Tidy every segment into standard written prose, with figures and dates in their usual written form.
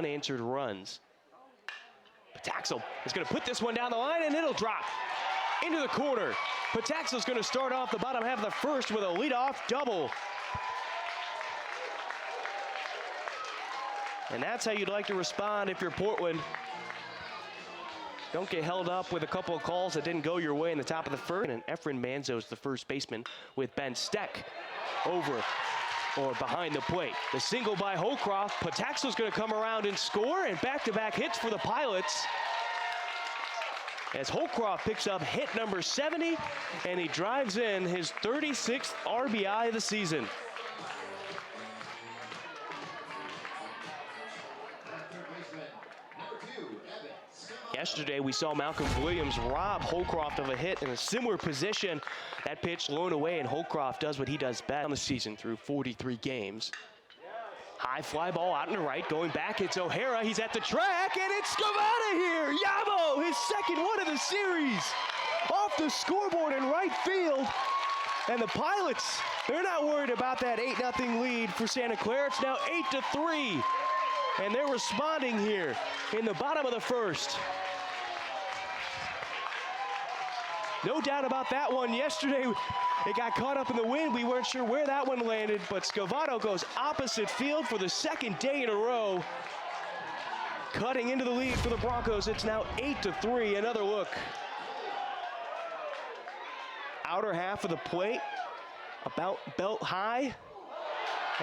unanswered runs. Pataxel is going to put this one down the line, and it'll drop into the corner. Pataxel's going to start off the bottom half of the first with a leadoff double. And that's how you'd like to respond if you're Portland. Don't get held up with a couple of calls that didn't go your way in the top of the first. And Efren Manzo's the first baseman with Ben Steck over or behind the plate. The single by Holcroft. Pataxel's going to come around and score, and back-to-back hits for the Pilots. As Holcroft picks up hit number 70, and he drives in his 36th RBI of the season. Yesterday, we saw Malcolm Williams rob Holcroft of a hit in a similar position. That pitch blown away, and Holcroft does what he does best on the season through 43 games. High fly ball out in the right, going back, it's O'Hara, he's at the track, and it's Scavata here! Yabo, his second one of the series! Off the scoreboard in right field, and the Pilots, they're not worried about that 8-0 lead for Santa Clara. It's now 8-3, and they're responding here in the bottom of the first. No doubt about that one. Yesterday, it got caught up in the wind. We weren't sure where that one landed, but Scavato goes opposite field for the second day in a row. Cutting into the lead for the Broncos. It's now 8-3. Another look. Outer half of the plate, about belt high.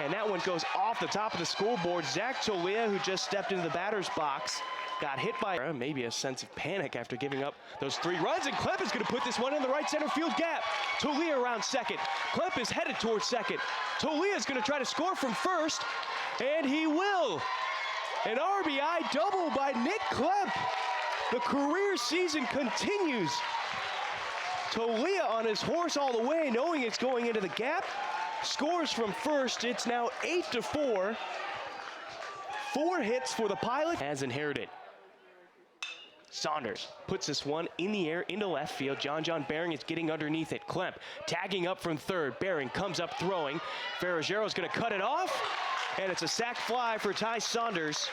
And that one goes off the top of the scoreboard. Zach Tolia, who just stepped into the batter's box, got hit by maybe a sense of panic after giving up those 3 runs, and Klemp is going to put this one in the right center field gap. Tolia around second. Klemp is headed towards second. Tolia is going to try to score from first, and he will. An RBI double by Nick Klemp. The career season continues. Tolia on his horse all the way, knowing it's going into the gap. Scores from first. It's now 8-4. 4 hits for the Pilot. Has inherited. Saunders puts this one in the air into left field. John Bering is getting underneath it. Klemp tagging up from third. Bering comes up throwing. Ferragero's going to cut it off, and it's a sac fly for Ty Saunders.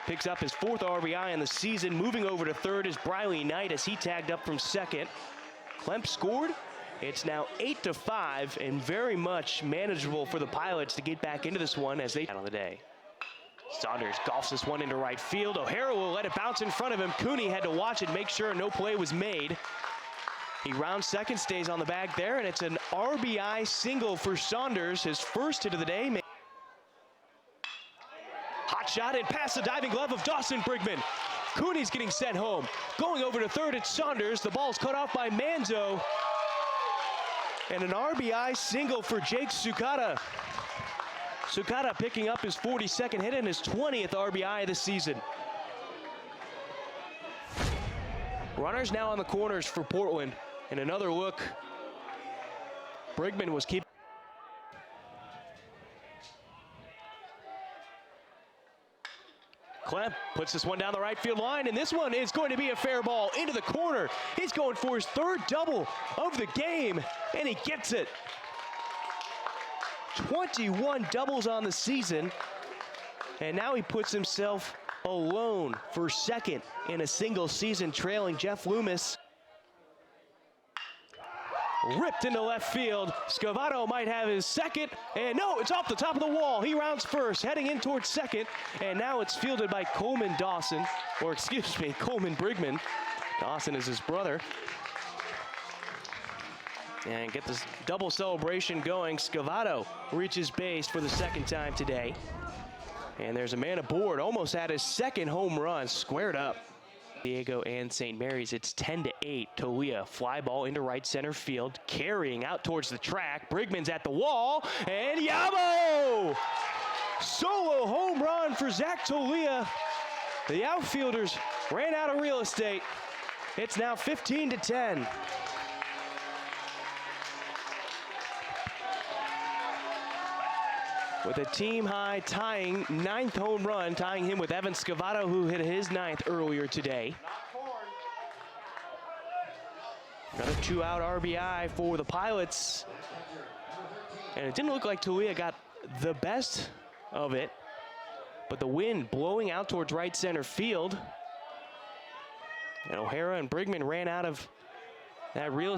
Picks up his 4th RBI in the season. Moving over to third is Briley Knight as he tagged up from second. Klemp scored. It's now 8-5, and very much manageable for the Pilots to get back into this one as they out on the day. Saunders golfs this one into right field. O'Hara will let it bounce in front of him. Cooney had to watch it, make sure no play was made. He rounds second, stays on the bag there, and it's an RBI single for Saunders, his first hit of the day. Hot shot and past the diving glove of Dawson Brigman. Cooney's getting sent home. Going over to third, it's Saunders. The ball's cut off by Manzo. And an RBI single for Jake Sukata. Sukata picking up his 42nd hit and his 20th RBI of the season. Runners now on the corners for Portland. And another look. Brigman was keeping. Klemp puts this one down the right field line, and this one is going to be a fair ball into the corner. He's going for his 3rd double of the game, and he gets it. 21 doubles on the season, and now he puts himself alone for second in a single season, trailing Jeff Loomis. Ripped into left field. Scavato might have his second, and no, it's off the top of the wall. He rounds first, heading in towards second, and now it's fielded by Coleman Dawson, or excuse me, Coleman Brigman. Dawson is his brother. And get this double celebration going. Scavato reaches base for the 2nd time today. And there's a man aboard, almost had his 2nd home run, squared up. Diego and St. Mary's, it's 10-8. Tolia, fly ball into right center field, carrying out towards the track. Brigman's at the wall, and Yabo! Solo home run for Zach Tolia. The outfielders ran out of real estate. It's now 15-10. With a team high tying 9th home run, tying him with Evan Scavato, who hit his 9th earlier today. Another 2-out RBI for the Pilots. And it didn't look like Tolia got the best of it. but the wind blowing out towards right center field. And O'Hara and Brigman ran out of that real